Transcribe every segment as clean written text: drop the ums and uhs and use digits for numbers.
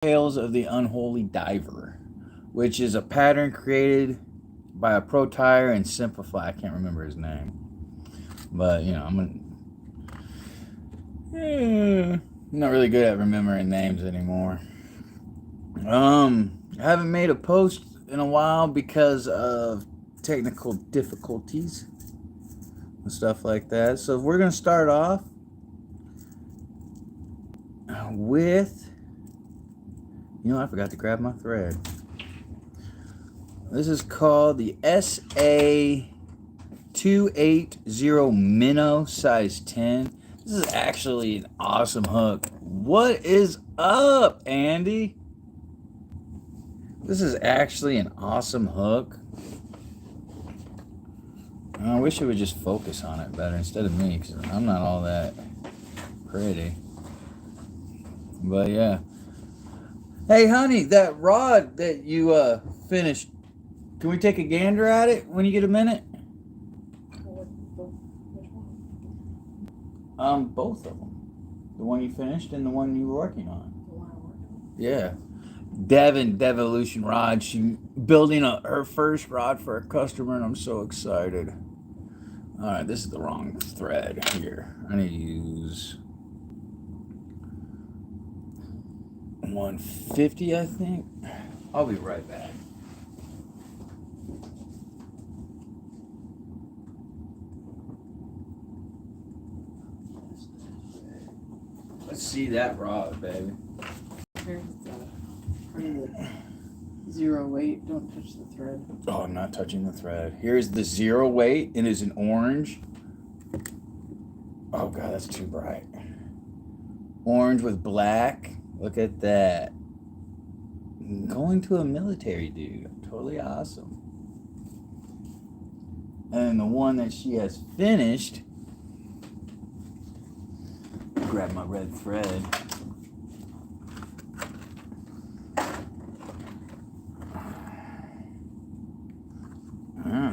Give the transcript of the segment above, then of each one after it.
Tales of the Unholy Diver, which is a pattern created by a pro tire and Simplify. I can't remember his name, but you know, I'm not really good at remembering names anymore. I haven't made a post in a while because of technical difficulties and stuff like that. So we're gonna start off with, I forgot to grab my thread. This is called the SA280 Minnow size 10. This is actually an awesome hook. What is up, Andy? This is actually an awesome hook. I wish it would just focus on it better instead of me, because I'm not all that pretty. But yeah. Hey, honey, that rod that you finished, can we take a gander at it when you get a minute? Which one? Both of them. The one you finished and the one you were working on. The one I'm working on? Yeah. Devolution Rod. She building her first rod for a customer, and I'm so excited. All right, this is the wrong thread here. I need to use 150, I think. I'll be right back. Let's see that rod, baby. Here's the zero weight. Don't touch the thread. Oh, I'm not touching the thread. Here's the zero weight. It is an orange. Oh, God, that's too bright. Orange with black. Look at that. Going to a military dude. Totally awesome. And the one that she has finished. Grab my red thread.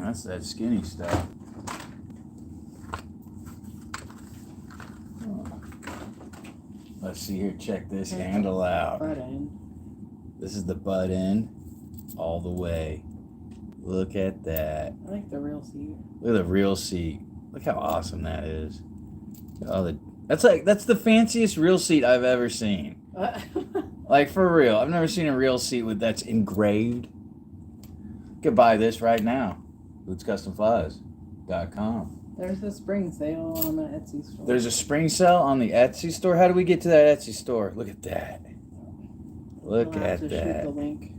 That's that skinny stuff. Let's see here. Check this handle out. Butt end. This is the butt end all the way. Look at that. I like the real seat. Look at the real seat. Look how awesome that is. That's the fanciest real seat I've ever seen. Like, for real. I've never seen a real seat that's engraved. You could buy this right now. HootsCustomFlies.com. There's a spring sale on the Etsy store. There's a spring sale on the Etsy store? How do we get to that Etsy store? Look at that. Look at that. Shoot the link.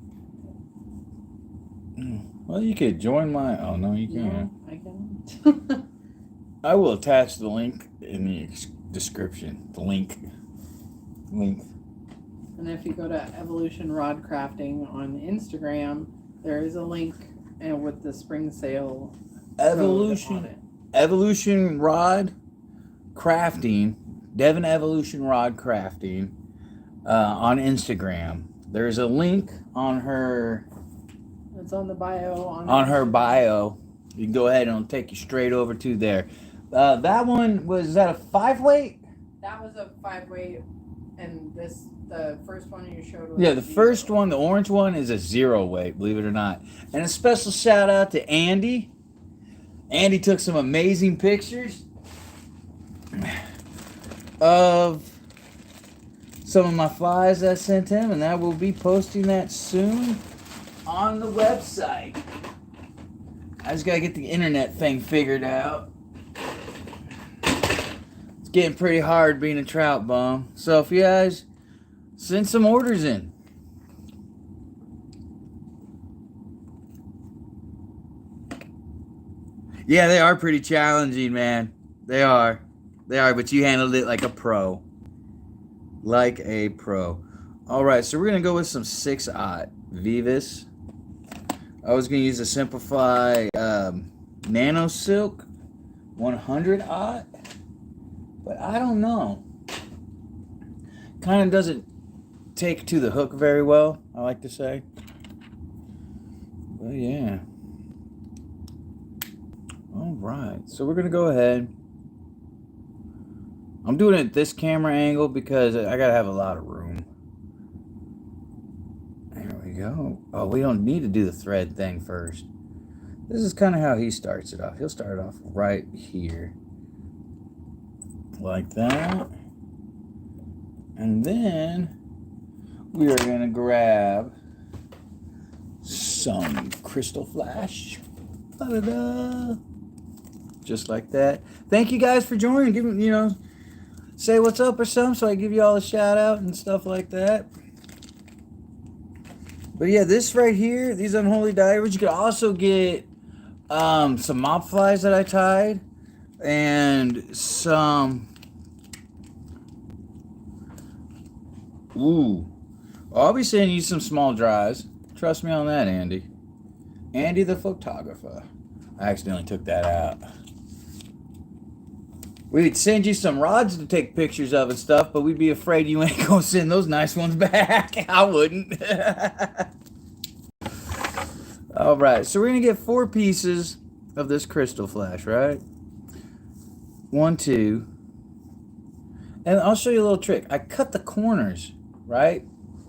Well, you could join my... Oh, no, you can't. No, I can. I will attach the link in the description. The link. And if you go to Evolution Rod Crafting on Instagram, there is a link with the spring sale. Evolution Rod Crafting. Devin Evolution Rod Crafting on Instagram. There's a link on her... It's on the bio. On her bio. You can go ahead and it'll take you straight over to there. That one, was that a 5-weight? That was a 5-weight, and the first one you showed was... Yeah, the first one, the orange one, is a 0-weight, believe it or not. And a special shout out to Andy. Andy took some amazing pictures of some of my flies I sent him, and I will be posting that soon on the website. I just gotta get the internet thing figured out. It's getting pretty hard being a trout bum. So if you guys send some orders in. Yeah, they are pretty challenging, man. They are, but you handled it like a pro. Like a pro. Alright, so we're going to go with some 6-aught Vivas. I was going to use a Simplify Nano Silk 100-aught. But I don't know. Kind of doesn't take to the hook very well, I like to say. But yeah. Alright, so we're going to go ahead. I'm doing it at this camera angle because I got to have a lot of room. we go. Oh, we don't need to do the thread thing first. This is kind of how he starts it off. He'll start it off right here. Like that. And then we are going to grab some crystal flash. Da-da-da. Just like that. Thank you guys for joining. Give me, say what's up or something so I give you all a shout out and stuff like that. But yeah, this right here, these unholy divers, you could also get some mop flies that I tied and some. Ooh, I'll be sending you some small dries. Trust me on that, Andy. Andy the photographer. I accidentally took that out. We'd send you some rods to take pictures of and stuff, but we'd be afraid you ain't gonna send those nice ones back. I wouldn't. All right, so we're gonna get 4 pieces of this crystal flash, right? 1, 2. And I'll show you a little trick. I cut the corners, right?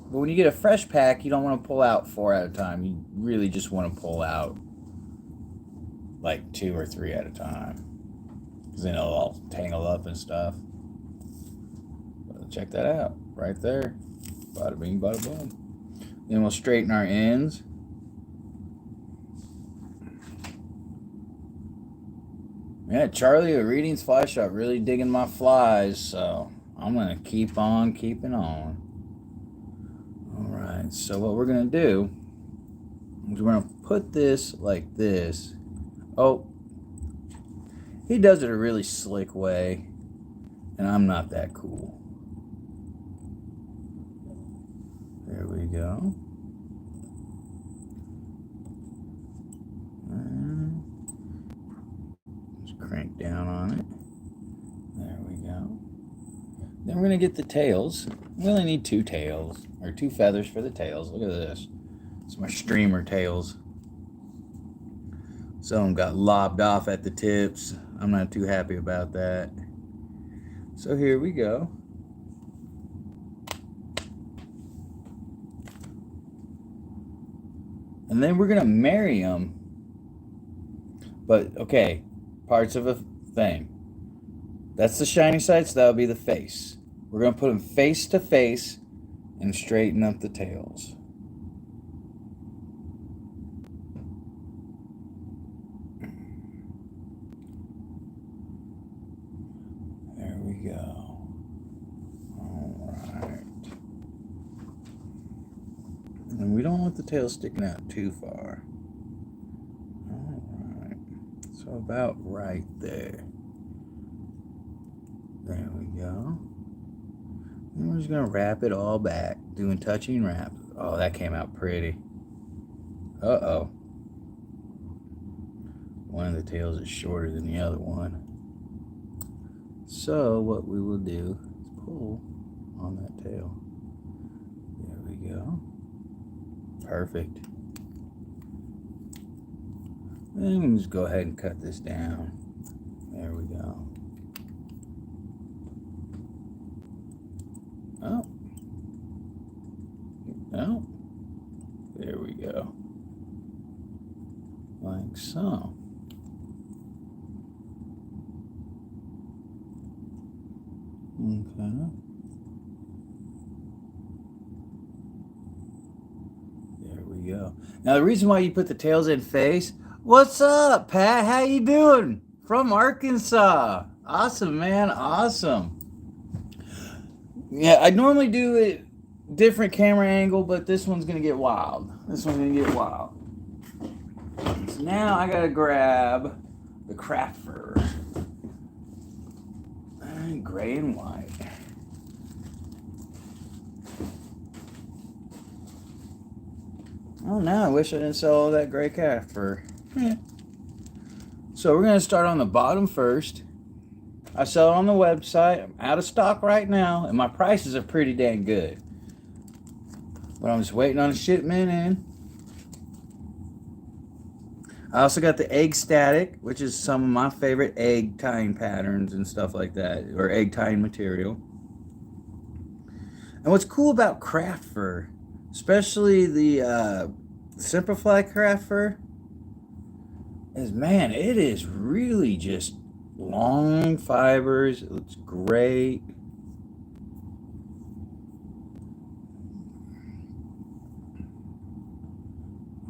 But when you get a fresh pack, you don't want to pull out 4 at a time. You really just want to pull out like 2 or 3 at a time. Because then it'll all tangle up and stuff. But check that out. Right there. Bada bing, bada boom. Then we'll straighten our ends. Yeah, Charlie at Readings Fly Shop really digging my flies, so I'm going to keep on keeping on. Alright, so what we're going to do is we're going to put this like this. Oh, he does it a really slick way, and I'm not that cool. There we go. Just crank down on it. There we go. Then we're going to get the tails. We only need 2 tails, or 2 feathers for the tails. Look at this. It's my streamer tails. Some of them got lobbed off at the tips. I'm not too happy about that. So here we go. And then we're going to marry them. But, okay, parts of a thing. That's the shiny side, so that'll be the face. We're going to put them face to face and straighten up the tails. There we go. All right. And we don't want the tail sticking out too far. All right. So about right there. There we go. And we're just going to wrap it all back. Doing touching wrap. Oh, that came out pretty. Uh-oh. One of the tails is shorter than the other one. So what we will do is pull on that tail. There we go. Perfect. And we can just go ahead and cut this down. There we go. Oh. Oh. There we go. Like so. Okay. There we go. Now the reason why you put the tails in face. What's up, Pat? How you doing? From Arkansas. Awesome, man. Awesome. Yeah, I normally do it different camera angle, but this one's gonna get wild. This one's gonna get wild. So now I gotta grab the craft fur. Gray and white. Oh, now I wish I didn't sell all that gray craft fur. So we're gonna start on the bottom first. I sell it on the website. I'm out of stock right now, and my prices are pretty dang good. But I'm just waiting on a shipment in. I also got the egg static, which is some of my favorite egg tying patterns and stuff like that, or egg tying material. And what's cool about craft fur, especially the Simplify craft fur, is, man, it is really just long fibers. It looks great.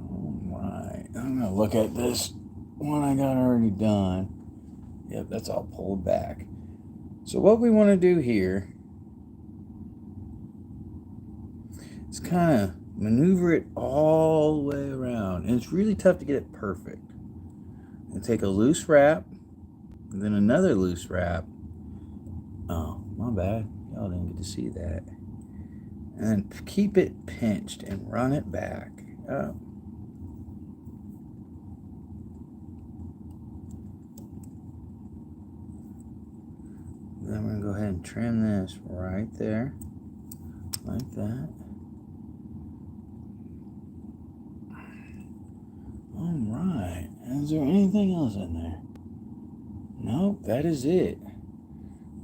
All right, I'm gonna look at this one I got already done. Yep, that's all pulled back. So what we want to do here is kind of maneuver it all the way around. And it's really tough to get it perfect. And take a loose wrap, and then another loose wrap. Oh, my bad. Y'all didn't get to see that. And keep it pinched and run it back up. Then we're going to go ahead and trim this right there, like that. All right. Is there anything else in there? Nope, that is it.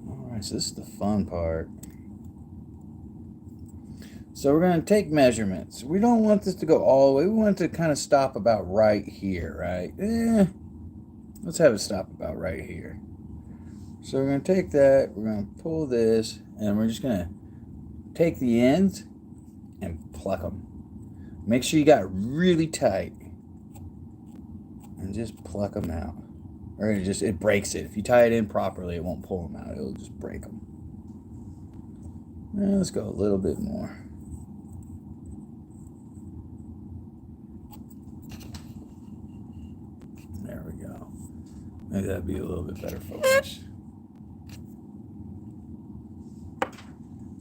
All right, so this is the fun part. So we're going to take measurements. We don't want this to go all the way. We want it to kind of stop about right here, right? Let's have it stop about right here. So we're going to take that, we're going to pull this, and we're just going to take the ends and pluck them. Make sure you got it really tight. And just pluck them out. Or it breaks it. If you tie it in properly, it won't pull them out. It'll just break them. Now let's go a little bit more. There we go. Maybe that'd be a little bit better focus.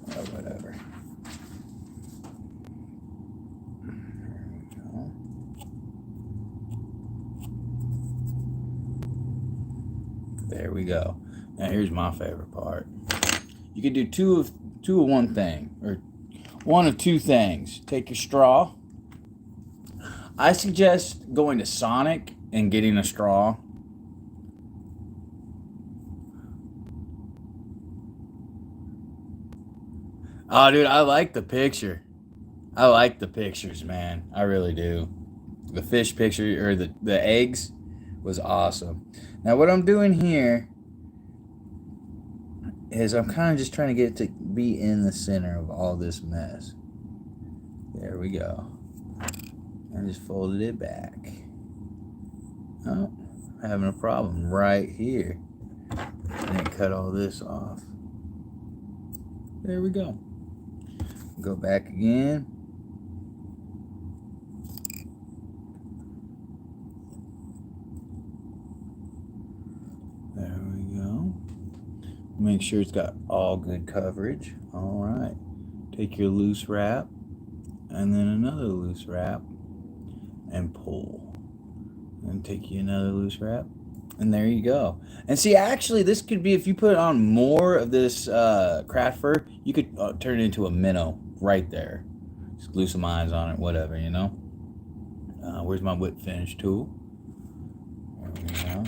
Or whatever. There we go. Now here's my favorite part. You can do two of one thing, or one of two things. Take your straw. I suggest going to Sonic and getting a straw. Oh, dude, I like the picture. I like the pictures, man. I really do. The fish picture, or the eggs, was awesome. Now what I'm doing here is I'm kind of just trying to get it to be in the center of all this mess. There we go. I just folded it back. Oh, having a problem right here. And then cut all this off. There we go. Go back again. There we go. Make sure it's got all good coverage. All right. Take your loose wrap and then another loose wrap and pull. And take you another loose wrap. And there you go. And see, actually, this could be, if you put on more of this craft fur, you could turn it into a minnow right there. Just glue some eyes on it, whatever, you know. Where's my whip finish tool? There we go.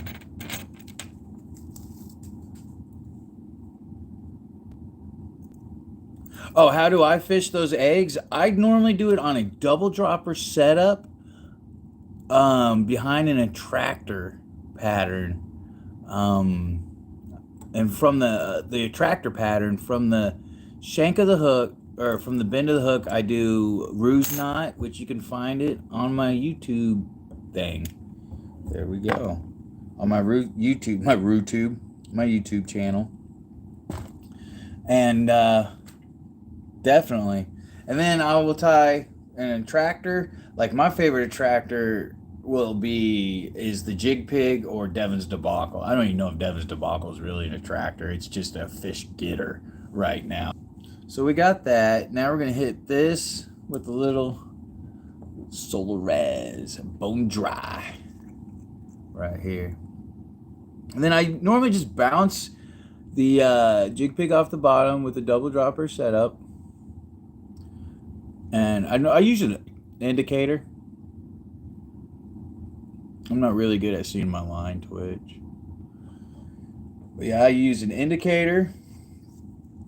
Oh, how do I fish those eggs? I normally do it on a double dropper setup behind an attractor pattern. And from the attractor pattern, from the shank of the hook, or from the bend of the hook, I do ruse knot, which you can find it on my YouTube thing. There we go. On my YouTube channel. And definitely. And then I will tie an attractor. Like my favorite attractor is the Jig Pig or Devin's Debacle. I don't even know if Devin's Debacle is really an attractor. It's just a fish getter right now. So we got that. Now we're going to hit this with a little Solar Res Bone Dry right here. And then I normally just bounce the Jig Pig off the bottom with a double dropper setup. And I use an indicator. I'm not really good at seeing my line twitch. But yeah, I use an indicator.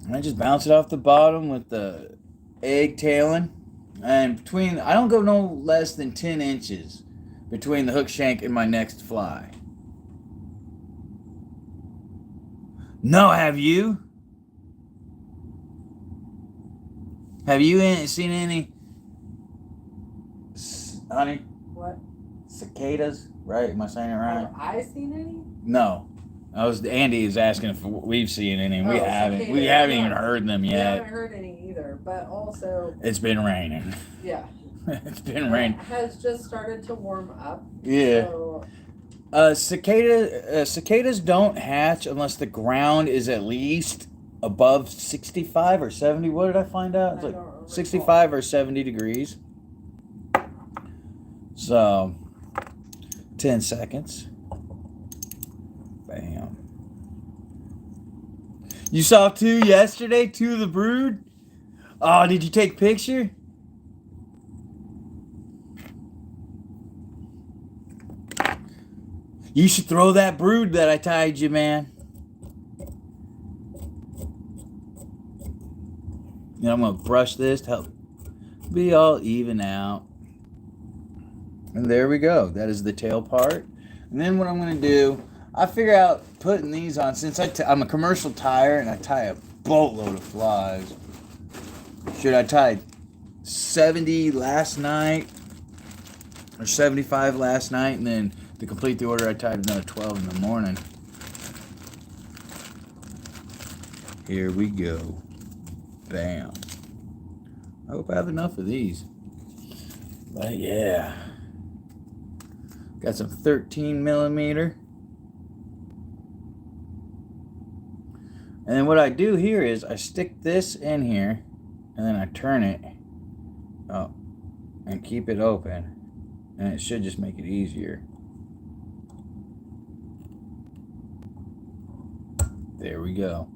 And I just bounce it off the bottom with the egg tailing. And I don't go no less than 10 inches between the hook shank and my next fly. No, have you? Have you seen any, honey? What? Cicadas, right? Am I saying it right? Have I seen any? No. Andy is asking if we've seen any. We haven't. Cicadas. We haven't even heard them We yet. haven't heard any either. But also, It's been raining. yeah. It's been raining. It has just started to warm up. Yeah. So, cicadas don't hatch unless the ground is at least above 65 or 70. What did I find out? It's like 65 or 70 degrees. So, 10 seconds. Bam. You saw 2 yesterday? 2 of the brood? Oh, did you take a picture? You should throw that brood that I tied you, man. And I'm going to brush this to help be all even out. And there we go. That is the tail part. And then what I'm going to do, I figure out putting these on, since I'm a commercial tyer and I tie a boatload of flies. Should I tie 70 last night or 75 last night, and then to complete the order I tied another 12 in the morning. Here we go. Bam. I hope I have enough of these. But yeah. Got some 13 millimeter. And then what I do here is I stick this in here and then I turn it up and keep it open. And it should just make it easier. There we go.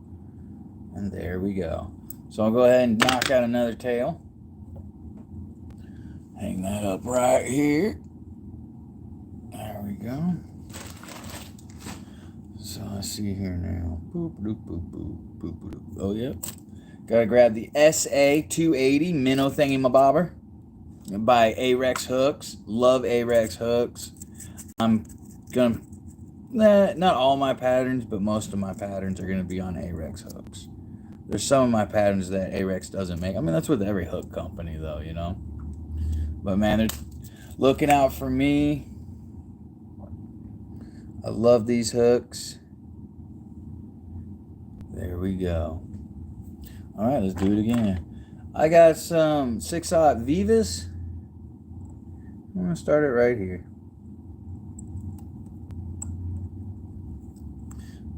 And there we go. So I'll go ahead and knock out another tail. Hang that up right here. There we go. So let's see here now. Boop, boop, boop, boop, boop, boop. Oh, yep. Gotta grab the SA280 minnow thingy-mabobber by Arex Hooks. Love Arex Hooks. I'm gonna, not all my patterns, but most of my patterns are gonna be on Arex Hooks. There's some of my patterns that Arex doesn't make. I mean, that's with every hook company, though, you know. But man, they're looking out for me. I love these hooks. There we go. All right, let's do it again. I got some 6/0 Vivas. I'm gonna start it right here.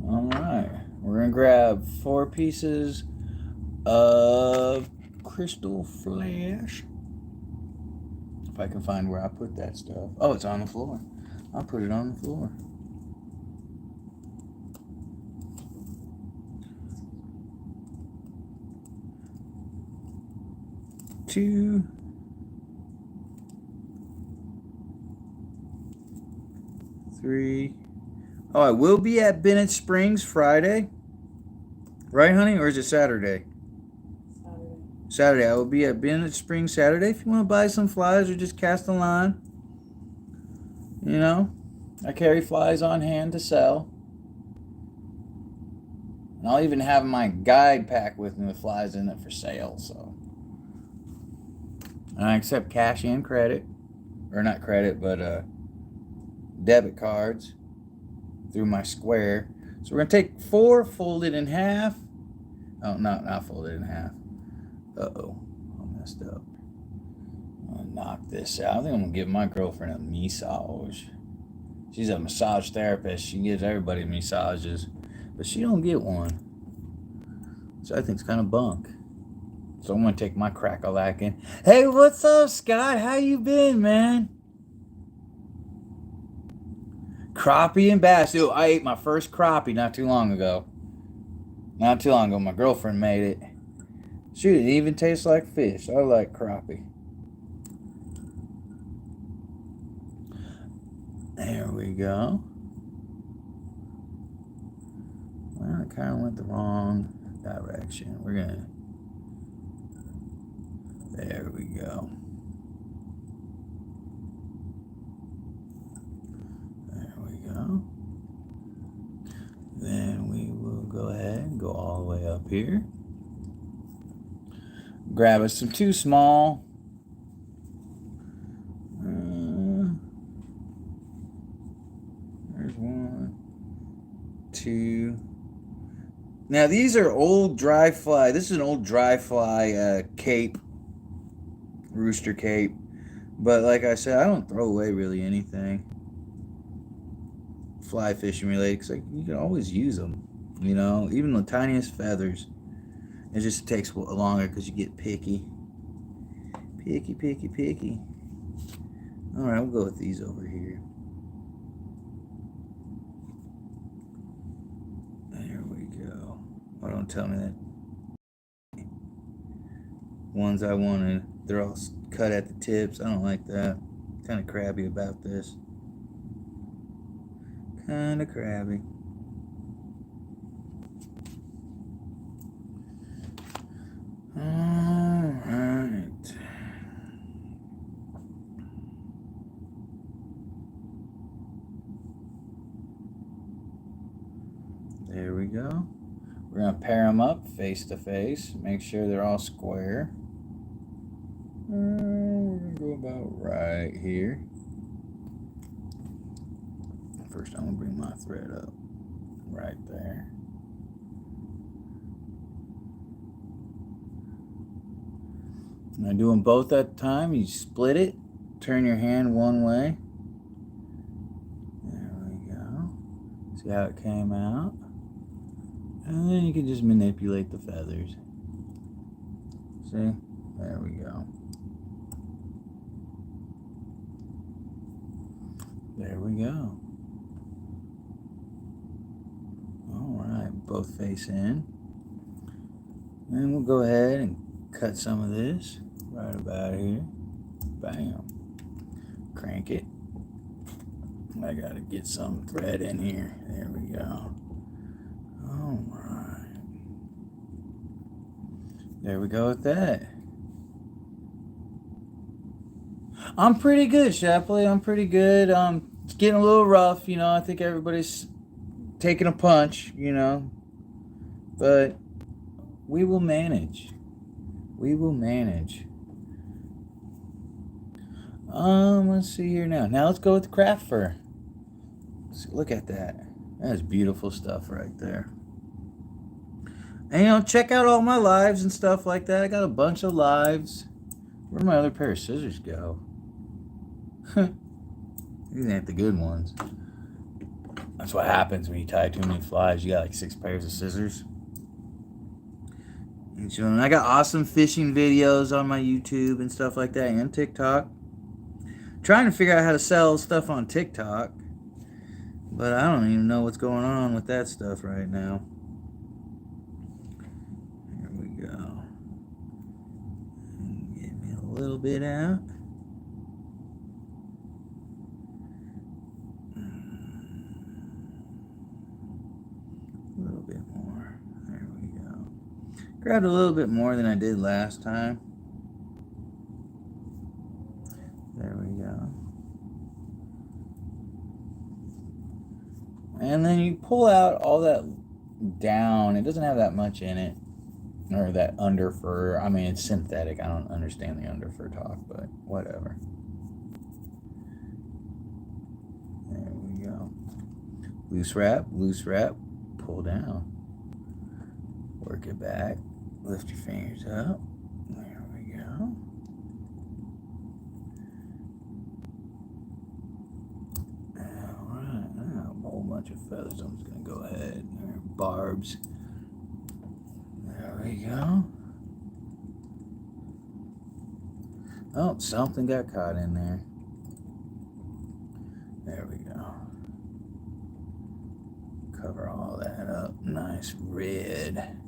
All right, we're gonna grab 4 pieces of crystal flash. If I can find where I put that stuff. Oh, it's on the floor. I'll put it on the floor. Two, 3. Oh, I will be at Bennett Springs Friday. Right, honey? Or is it Saturday? Saturday. I will be at Bennett Springs Saturday. If you want to buy some flies or just cast a line. You know, I carry flies on hand to sell. And I'll even have my guide pack with me with flies in it for sale, so. And I accept cash and credit. Or not credit, but debit cards through my Square. So we're going to take 4, fold it in half. Oh, not fold it in half. Uh-oh. I messed up. I'm going to knock this out. I think I'm going to give my girlfriend a massage. She's a massage therapist. She gives everybody massages. But she don't get one. Which I think is kind of bunk. So I'm going to take my crack-a-lackin'. Hey, what's up, Scott? How you been, man? Crappie and bass. Dude, I ate my first crappie not too long ago. Not too long ago. My girlfriend made it. Shoot, it even tastes like fish. I like crappie. There we go. Well, it kind of went the wrong direction. We're going to... There we go. up here. Grab us some 2 small. There's 1, 2. Now these are old dry fly. This is an old dry fly cape, rooster cape. But like I said, I don't throw away really anything fly fishing related, because you can always use them. You know, even the tiniest feathers. It just takes longer because you get picky. Picky. Alright, we'll go with these over here. There we go. Oh, don't tell me that. Ones I wanted, they're all cut at the tips. I don't like that. Kind of crabby about this. Kind of crabby. Alright. There we go. We're going to pair them up face to face. Make sure they're all square. We're going to go about right here. First, I'm going to bring my thread up right there. Now, do them both at a time. You split it, turn your hand one way. There we go. See how it came out? And then you can just manipulate the feathers. See? There we go. There we go. Alright, both face in. And we'll go ahead and cut some of this right about here. Bam. Crank it. I gotta get some thread in here. There we go. Alright. There we go with that. I'm pretty good, Shapley. I'm pretty good. It's getting a little rough, you know. I think everybody's taking a punch, you know. But we will manage. We will manage. Let's see here now. Now let's go with the craft fur. Look at that. That is beautiful stuff right there. And, you know, check out all my lives and stuff like that. I got a bunch of lives. Where'd my other pair of scissors go? These ain't the good ones. That's what happens when you tie too many flies. You got like 6 pairs of scissors. And I got awesome fishing videos on my YouTube and stuff like that, and TikTok. Trying to figure out how to sell stuff on TikTok, but I don't even know what's going on with that stuff right now. Here we go. Get me a little bit out. A little bit more. There we go. Grabbed a little bit more than I did last time. There we go. And then you pull out all that down. It doesn't have that much in it. Or that under fur. I mean, it's synthetic. I don't understand the under fur talk, but whatever. There we go. Loose wrap, pull down. Work it back. Lift your fingers up. There we go. Alright, now a whole bunch of feathers. I'm just going to go ahead. There, barbs. There we go. Oh, something got caught in there. There we go. Cover all that up. Nice red.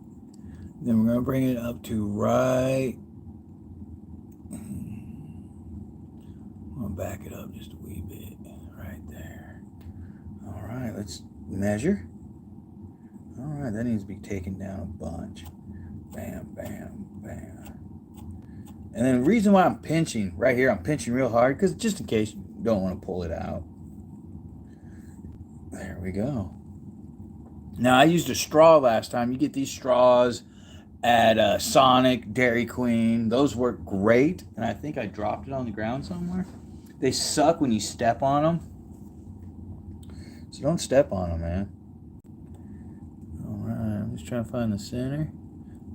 Then we're going to bring it up to right. I'm going to back it up just a wee bit. Right there. Alright, let's measure. Alright, that needs to be taken down a bunch. Bam, bam, bam. And then the reason why I'm pinching, right here, I'm pinching real hard, because just in case you don't want to pull it out. There we go. Now, I used a straw last time. You get these straws at Sonic, Dairy Queen. Those work great. And I think I dropped it on the ground somewhere. They suck when you step on them. So don't step on them, man. All right, I'm just trying to find the center.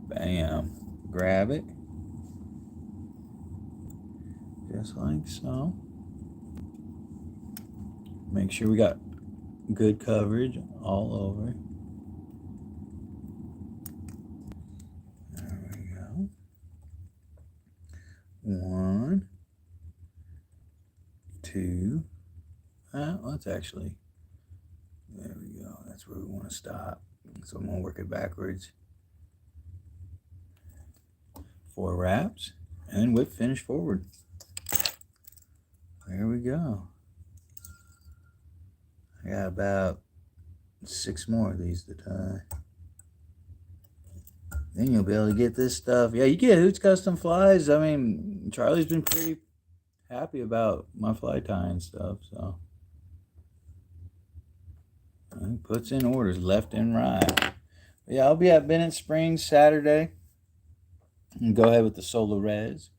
Bam. Grab it. Just like so. Make sure we got good coverage all over. There we go. 1, 2. Let's actually. There we go. That's where we want to stop. So I'm going to work it backwards. 4 wraps. And whip finish forward. There we go. I got about 6 more of these to tie. Then you'll be able to get this stuff. Yeah, you get Hoots Custom Flies. I mean, Charlie's been pretty happy about my fly tying stuff, so. He puts in orders left and right. But yeah, I'll be at Bennett Springs Saturday. And go ahead with the Solar Res.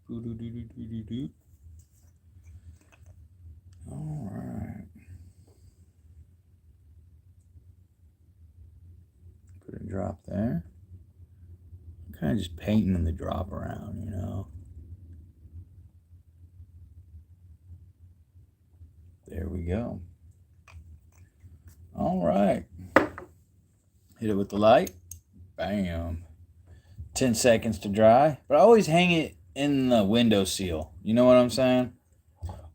All right. Put a drop there. I'm kind of just painting the drop around, you know. There we go. All right. Hit it with the light. Bam. 10 seconds to dry. But I always hang it in the window sill. You know what I'm saying?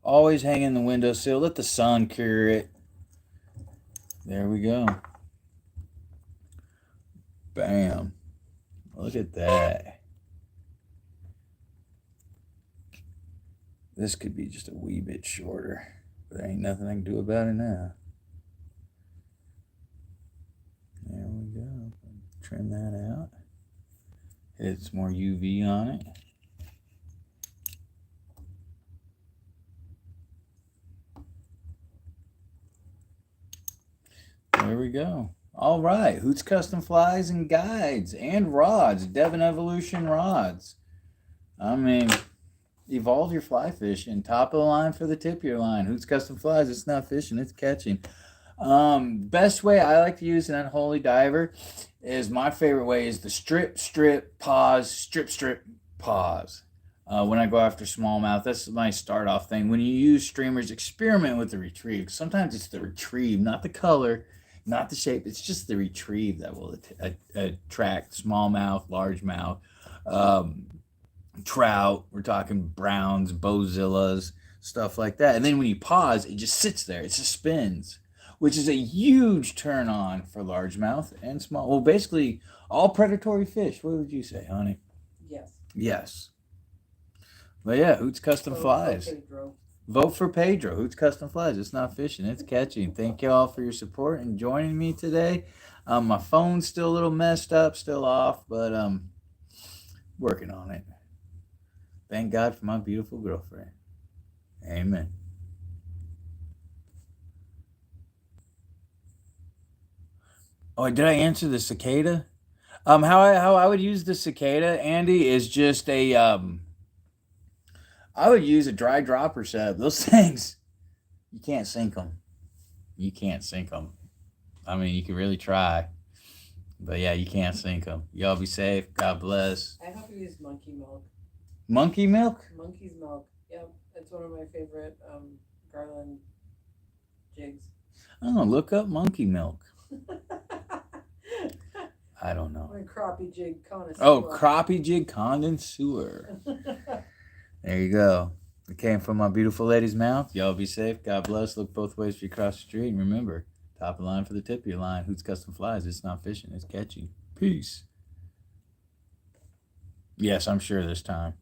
Always hang in the window sill. Let the sun cure it. There we go. Bam. Look at that. This could be just a wee bit shorter. But there ain't nothing I can do about it now. There we go. Trim that out. Hit some more UV on it. There we go. All right. Hoots Custom Flies and Guides and rods. Devon Evolution rods. I mean, evolve your fly fishing. Top of the line for the tip of your line. Hoots Custom Flies. It's not fishing. It's catching. Best way I like to use an unholy diver is my favorite way is the strip, pause, strip, pause. When I go after smallmouth, that's my start off thing. When you use streamers, experiment with the retrieve. Sometimes it's the retrieve, not the color, not the shape. It's just the retrieve that will attract smallmouth, largemouth, trout. We're talking browns, bozillas, stuff like that. And then when you pause, it just sits there. It suspends, which is a huge turn on for largemouth and small. Well, basically all predatory fish. What would you say, honey? Yes. Yes. But yeah, Hoots Custom Flies. Vote for Pedro. Hoots Custom Flies. It's not fishing, it's catching. Thank you all for your support and joining me today. My phone's still a little messed up, still off, but working on it. Thank God for my beautiful girlfriend. Amen. Oh, did I answer the cicada? How I would use the cicada, Andy, is just a I would use a dry dropper setup. Those things, you can't sink them. You can't sink them. I mean, you can really try, but yeah, you can't sink them. Y'all be safe. God bless. I hope you use monkey milk. Monkey milk? Monkey's milk. Yep, it's one of my favorite garland jigs. Oh, look up monkey milk. I don't know. I'm a crappie jig connoisseur. Oh, crappie jig connoisseur. There you go. It came from my beautiful lady's mouth. Y'all be safe. God bless. Look both ways if you cross the street. And remember, top of the line for the tip of your line. Hoots Custom Flies. It's not fishing. It's catching. Peace. Yes, I'm sure this time.